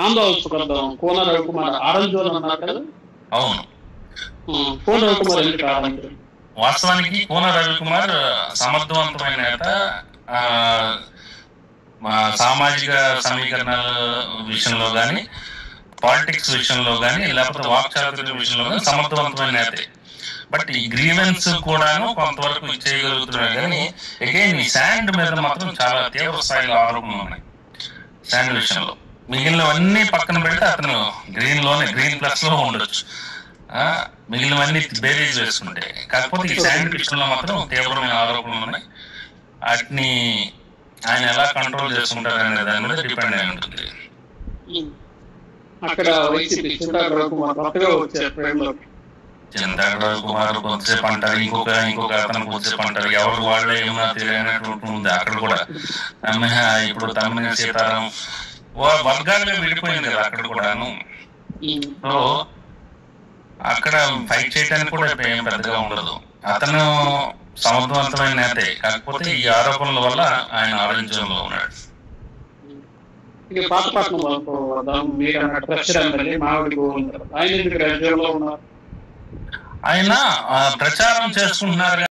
ఆంధ్రప్రదేశ్ కొద్దాం కోన Ravikumar orange zone అన్నారు కదా. అవును, కోన రవికుమార్ ఎందుకు ఆరెంజ్? వాస్తవానికి కోన రవికుమార్ సమర్థవంతమైన నేత. సామాజిక సమీకరణల విషయంలో కానీ, పాలిటిక్స్ విషయంలో కానీ, లేకపోతే వాక్చాతుర్యం విషయంలో కానీ సమర్థవంతమైన నేతే. బట్ ఈ గ్రీవెన్స్ కూడాను కొంతవరకు చేయగలుగుతున్నాయి. కానీ అగైన్ ఈ శాండ్ మీద మాత్రం చాలా తీవ్ర స్థాయిలో ఆరోపణలు ఉన్నాయి. శాండ్ విషయంలో మిగిలినవన్నీ పక్కన పెడితే అతను గ్రీన్ ప్లస్ లో ఉండొచ్చు, మిగిలినవన్నీ బేరీజ్ వేసుకుంటే. కాకపోతే ఈ శాండ్ విషయంలో మాత్రం తీవ్రమైన ఆరోపణలు ఉన్నాయి. వాటిని ఆయన ఎలా కంట్రోల్ చేసుకుంటారు అనే దాని మీద డిపెండ్ అయి ఉంటుంది. అక్కడ చింతాడ రవికుమార్ కొద్దిసేపు అంటారు, ఇంకొక అతను కొద్దిసేపు అంటారు, ఎవరు వాళ్ళే ఏమన్నా తెలియనటువంటి ఉంది. అక్కడ కూడా ఇప్పుడు తమ్మిన సీతారాం వర్గాలుగా విడిపోయింది కదా అక్కడ కూడాను. సో అక్కడ ఫైట్ చేయడానికి కూడా ఏం పెద్దగా ఉండదు. అతను సమర్థవంతమైన నేతే, కాకపోతే ఈ ఆరోపణల వల్ల ఆయన ఆలోచనలో ఉన్నాడు. ఆయన ప్రచారం చేసుకుంటున్నారు.